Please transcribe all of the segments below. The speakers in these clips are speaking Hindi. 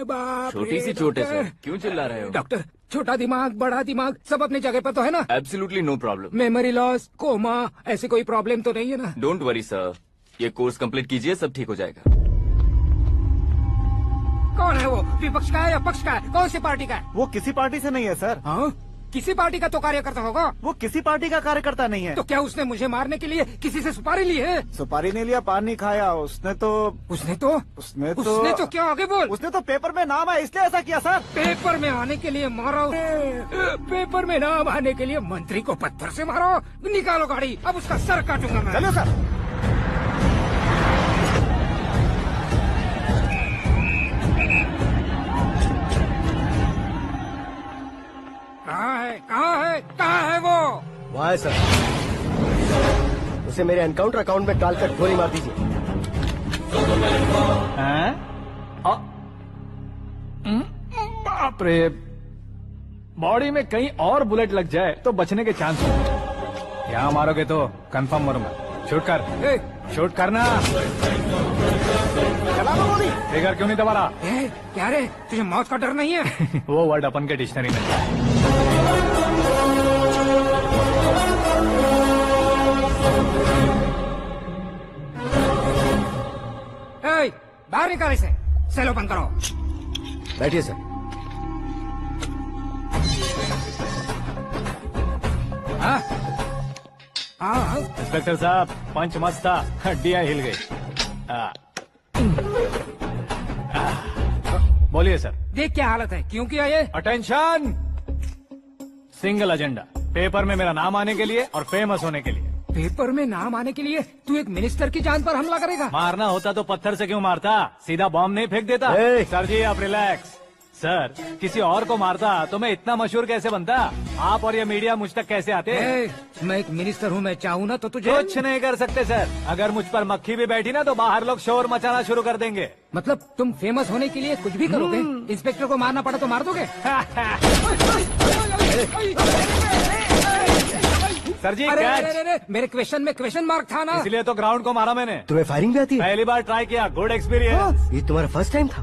बाप छोटी सी चोट है सर, क्यों चिल्ला रहे हो? डॉक्टर, छोटा दिमाग बड़ा दिमाग सब अपनी जगह पर तो है ना? Absolutely no problem. Memory loss, coma, ऐसी कोई प्रॉब्लम तो नहीं है ना? डोंट वरी सर, ये कोर्स कंप्लीट कीजिए, सब ठीक हो जाएगा। कौन है वो? विपक्ष का है या पक्ष का है? कौन सी पार्टी का है? वो किसी पार्टी से नहीं है सर। हाँ? किसी पार्टी का तो कार्यकर्ता होगा। वो किसी पार्टी का कार्यकर्ता नहीं है। तो क्या उसने मुझे मारने के लिए किसी से सुपारी ली है? सुपारी नहीं लिया, पान नहीं खाया। उसने तो क्या आगे बोल? उसने तो पेपर में नाम है इसलिए ऐसा किया सर। पेपर में आने के लिए मारो? पेपर में नाम आने के लिए मंत्री को पत्थर से मारो? निकालो गाड़ी, अब उसका सर काटूंगा मैं। चलो सर। कहाँ है वो? वहाँ है सर। उसे मेरे एनकाउंटर अकाउंट में डालकर गोली मार दीजिए। बाप रे, बॉडी में कहीं और बुलेट लग जाए तो बचने के चांस हो। यहाँ मारोगे तो कंफर्म मरूंगा। शूट कर, शूट करना। चला दो गोली। ट्रिगर क्यों नहीं दबा रहा? क्या रे, तुझे मौत का डर नहीं है? वो वर्ड अपन के डिक्शनरी में है। बाहर निकाल इसे, सेलो बंद करो। बैठिए सर। इंस्पेक्टर साहब, पंच मस्त था, हड्डियां हिल गई। बोलिए सर। देख क्या हालत है, क्यों किया ये? अटेंशन, सिंगल एजेंडा, पेपर में मेरा नाम आने के लिए और फेमस होने के लिए। पेपर में नाम आने के लिए तू एक मिनिस्टर की जान पर हमला करेगा? मारना होता तो पत्थर से क्यों मारता, सीधा बॉम्ब नहीं फेंक देता। सर जी आप रिलैक्स। सर, किसी और को मारता तो मैं इतना मशहूर कैसे बनता? आप और ये मीडिया मुझ तक कैसे आते? मैं एक मिनिस्टर हूँ, मैं चाहूँ ना तो तुझे कुछ नहीं कर सकते सर। अगर मुझ पर मक्खी भी बैठी ना तो बाहर लोग शोर मचाना शुरू कर देंगे। मतलब तुम फेमस होने के लिए कुछ भी करोगे? इंस्पेक्टर को मारना पड़ा तो मार दोगे? सर जी अरे, मेरे क्वेश्चन में क्वेश्चन मार्क था ना, इसलिए तो ग्राउंड को मारा मैंने। तुम्हें फायरिंग भी आती है? पहली बार ट्राई किया, गुड एक्सपीरियंस। ये तुम्हारा फर्स्ट टाइम था?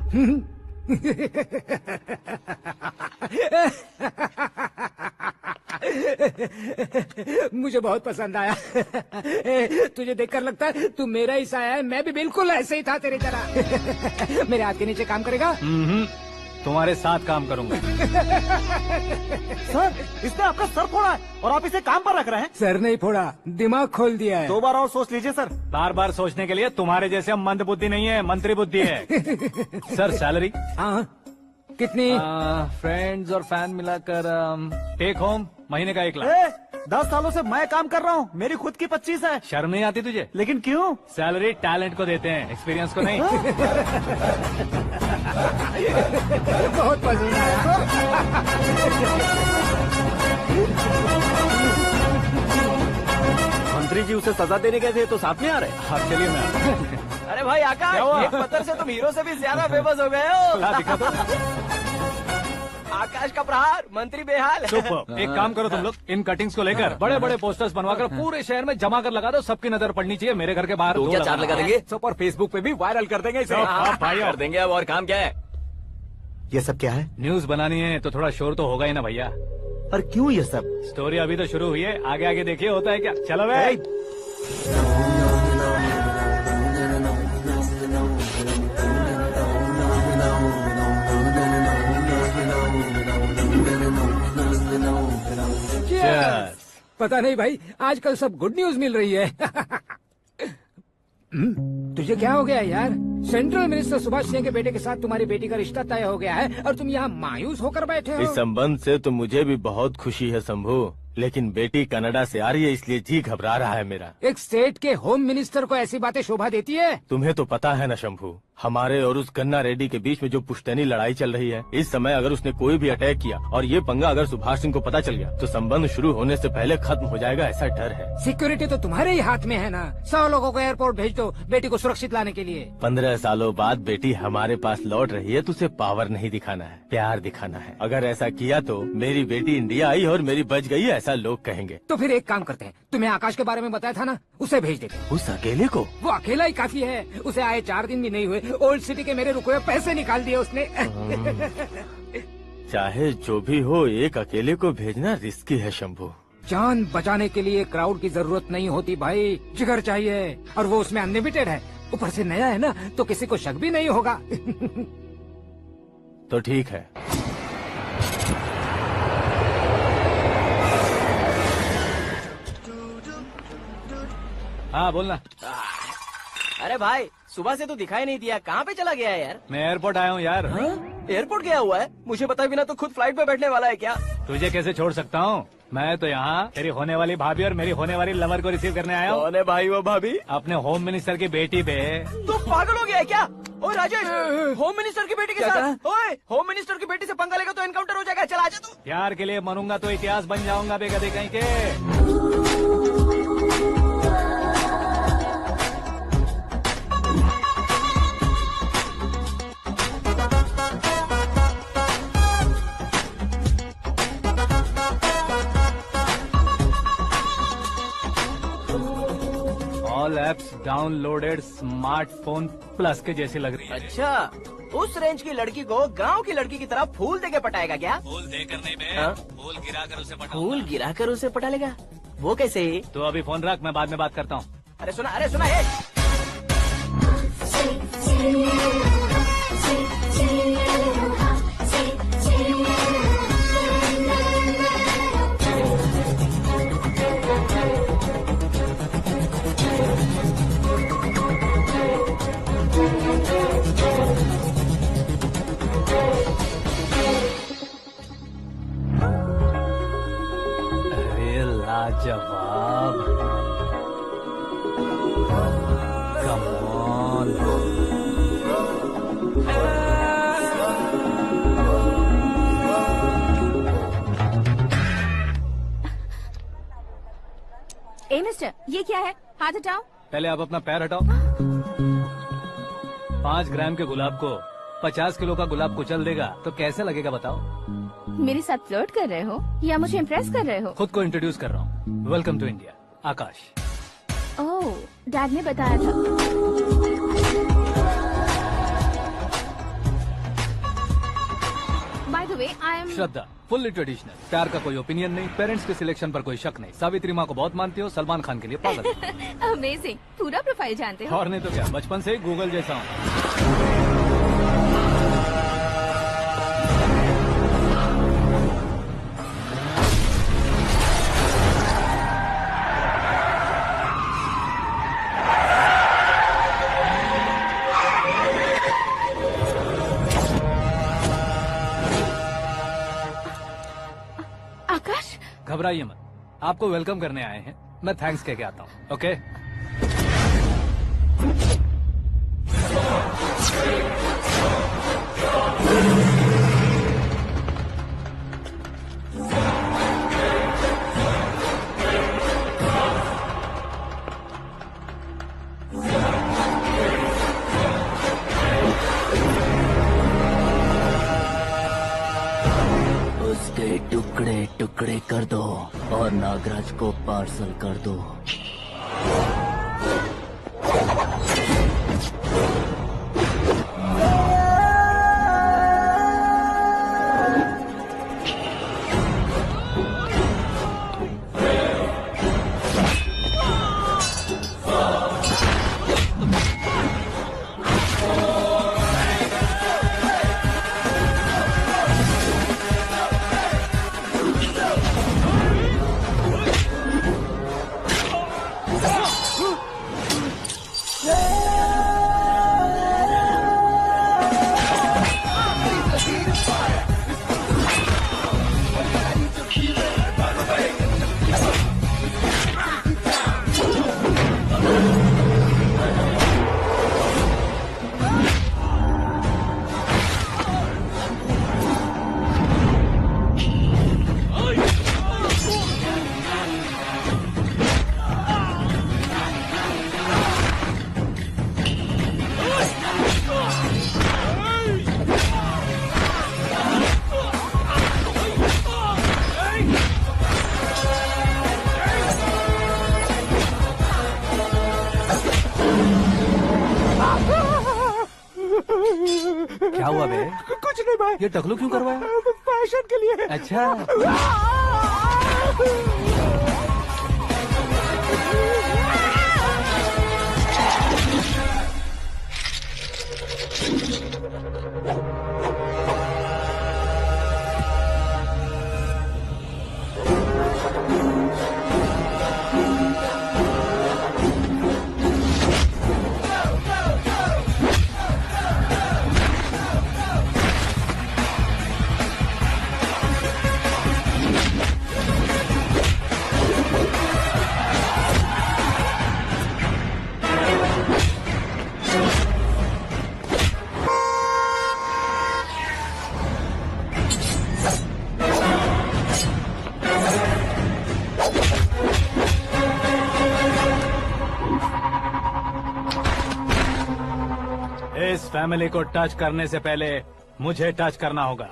मुझे बहुत पसंद आया। तुझे देखकर लगता है तू मेरा ही साया है। मैं भी बिल्कुल ऐसे ही था तेरी तरह। मेरे हाथ के नीचे काम करेगा? तुम्हारे साथ काम करूंगा। सर, इसने आपका सर फोड़ा है और आप इसे काम पर रख रहे हैं। सर नहीं फोड़ा, दिमाग खोल दिया है। 2 बार और सोच लीजिए सर। बार बार सोचने के लिए तुम्हारे जैसे मंद बुद्धि नहीं है, मंत्री बुद्धि है। Sir salary? हाँ, कितनी? फ्रेंड्स और फैन मिलाकर टेक होम महीने का 1 लाख। 10 सालों से मैं काम कर रहा हूँ, मेरी खुद की 25 है। शर्म नहीं आती तुझे? लेकिन क्यों? सैलरी टैलेंट को देते हैं, एक्सपीरियंस को नहीं। बहुत पसंद आया। मंत्री जी उसे सजा देने गए थे तो साथ में आ रहे? हाँ चलिए मैं। अरे भाई आकाश, एक पत्थर से तुम हीरो से भी ज्यादा फेमस हो गए हो। दिखा दो। आकाश का प्रहार, मंत्री बेहाल। सुपर। एक काम करो तुम लोग, इन कटिंग्स को लेकर बड़े बड़े पोस्टर्स बनवाकर पूरे शहर में जमा कर लगा दो, सबकी नजर पड़नी चाहिए। मेरे घर के बाहर तो क्या 4 लगा देंगे? सब और फेसबुक पे भी वायरल कर देंगे इसे। भाई कर देंगे। अब और काम क्या है? ये सब क्या है? न्यूज बनानी है तो थोड़ा शोर तो होगा ही ना भैया। पर क्यों ये सब? स्टोरी अभी तो शुरू हुई है, आगे आगे देखिए होता है क्या। चलो भाई। पता नहीं भाई, आजकल सब गुड न्यूज मिल रही है। तुझे क्या हो गया यार? सेंट्रल मिनिस्टर सुभाष सिंह के बेटे के साथ तुम्हारी बेटी का रिश्ता तय हो गया है और तुम यहाँ मायूस होकर बैठे हो। इस संबंध से तो मुझे भी बहुत खुशी है शंभू, लेकिन बेटी कनाडा से आ रही है इसलिए जी घबरा रहा है मेरा। एक स्टेट के होम मिनिस्टर को ऐसी बातें शोभा देती है? तुम्हें तो पता है ना शंभू, हमारे और उस गन्ना रेड्डी के बीच में जो पुश्तैनी लड़ाई चल रही है, इस समय अगर उसने कोई भी अटैक किया और ये पंगा अगर सुभाष सिंह को पता चल गया तो संबंध शुरू होने से पहले खत्म हो जाएगा, ऐसा डर है। सिक्योरिटी तो तुम्हारे ही हाथ में है ना। 100 लोगों को एयरपोर्ट भेज दो बेटी को सुरक्षित लाने के लिए। 15 सालों बाद बेटी हमारे पास लौट रही है तो उसे पावर नहीं दिखाना है, प्यार दिखाना है। अगर ऐसा किया तो मेरी बेटी इंडिया आई और मेरी बच गई, ऐसा लोग कहेंगे। तो फिर एक काम करते हैं, तुम्हें आकाश के बारे में बताया था ना, उसे भेज देते। उस अकेले को? वो अकेला ही काफी है। उसे आए 4 दिन भी नहीं हुए, ओल्ड सिटी के मेरे रुके हुए पैसे निकाल दिए उसने। चाहे जो भी हो, एक अकेले को भेजना रिस्की है शंभू। जान बचाने के लिए क्राउड की जरूरत नहीं होती भाई, जिगर चाहिए, और वो उसमें अनलिमिटेड है। ऊपर से नया है ना, तो किसी को शक भी नहीं होगा। तो ठीक है। हाँ बोलना। अरे भाई, सुबह से तो दिखाई नहीं दिया, कहाँ पे चला गया है यार? मैं एयरपोर्ट आया हूँ यार। एयरपोर्ट गया हुआ है? मुझे बताए बिना तो खुद फ्लाइट पे बैठने वाला है क्या? तुझे कैसे छोड़ सकता हूँ? मैं तो यहाँ तेरी होने वाली भाभी और मेरी होने वाली लवर को रिसीव करने आया हूँ। कौन है भाई वो भाभी? अपने होम मिनिस्टर की बेटी पे। तो पागल हो गया है क्या? ओए राजेश, होम मिनिस्टर की बेटी के क्या साथ? ओए, होम मिनिस्टर की बेटी से पंगा लेगा तो एनकाउंटर हो जाएगा। चल आजा तू। प्यार के लिए मरूंगा तो इतिहास बन जाऊंगा बेगदे कहीं के। All apps downloaded smartphone plus के जैसी लग रही है। अच्छा, उस रेंज की लड़की को गांव की लड़की की तरह फूल देके पटाएगा क्या? फूल देकर नहीं बे, हाँ? फूल गिरा कर उसे पटा। फूल गिरा कर उसे पटा लेगा? वो कैसे? तो अभी फोन रख, मैं बाद में बात करता हूँ। अरे सुना है। अरे लाजवाब, कम ऑन। ए मिस्टर, ये क्या है? हाथ हटाओ। पहले आप अपना पैर हटाओ। 5 ग्राम के गुलाब को 50 किलो का गुलाब कुचल देगा तो कैसे लगेगा बताओ? मेरे साथ फ्लर्ट कर रहे हो या मुझे इम्प्रेस कर रहे हो? खुद को इंट्रोड्यूस कर रहा हूँ। Welcome to India, Akash. Oh, dad ने बताया था। By the way, I am Shraddha, fully traditional. प्यार का कोई ओपिनियन नहीं, पेरेंट्स के सिलेक्शन पर कोई शक नहीं। सावित्री माँ को बहुत मानती हो, सलमान खान के लिए पागल। अमेजिंग, पूरा प्रोफाइल जानते हो। और नहीं तो क्या, बचपन से ही गूगल जैसा हूँ। आकाश, घबराइए मत, आपको वेलकम करने आए हैं। मैं थैंक्स कह के आता हूँ। ओके? उसके टुकड़े टुकड़े कर दो और नागराज को पार्सल कर दो। क्या हुआ बे? कुछ नहीं भाई, ये टकलू क्यों करवाया? फैशन के लिए। अच्छा, इस फैमिली को टच करने से पहले मुझे टच करना होगा,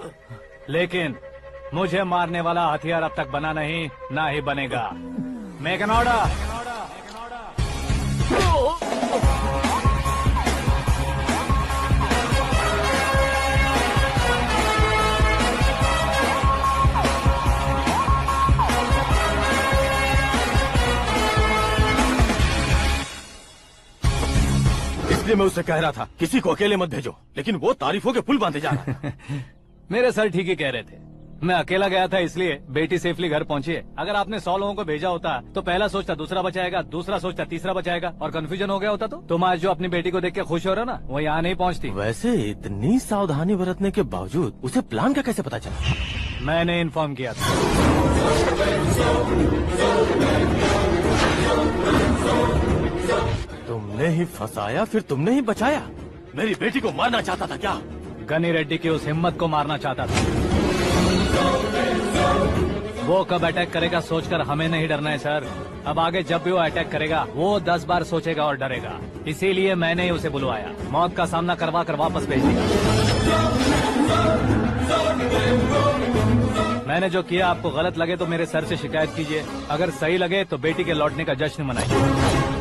लेकिन मुझे मारने वाला हथियार अब तक बना नहीं, ना ही बनेगा। Make an order. इसलिए मैं उससे कह रहा था किसी को अकेले मत भेजो, लेकिन वो तारीफों के पुल बांधे जा रहा है। मेरे सर ठीक ही कह रहे थे। मैं अकेला गया था इसलिए बेटी सेफली घर पहुंची है। अगर आपने 100 लोगों को भेजा होता तो पहला सोचता दूसरा बचाएगा, दूसरा सोचता तीसरा बचाएगा, और कंफ्यूजन हो गया होता तो तुम आज जो अपनी बेटी को देख के खुश हो रहे हो ना, वो यहाँ नहीं पहुँचती। वैसे इतनी सावधानी बरतने के बावजूद उसे प्लान का कैसे पता चला? मैंने इन्फॉर्म किया था। तुमने ही फंसाया, फिर तुमने ही बचाया। मेरी बेटी को मारना चाहता था क्या? गनी रेड्डी की उस हिम्मत को मारना चाहता था। वो कब अटैक करेगा सोचकर हमें नहीं डरना है सर। अब आगे जब भी वो अटैक करेगा वो 10 बार सोचेगा और डरेगा। इसीलिए मैंने ही उसे बुलवाया, मौत का सामना करवा कर वापस भेज दिया। मैंने जो किया आपको गलत लगे तो मेरे सर से शिकायत कीजिए, अगर सही लगे तो बेटी के लौटने का जश्न मनाइए।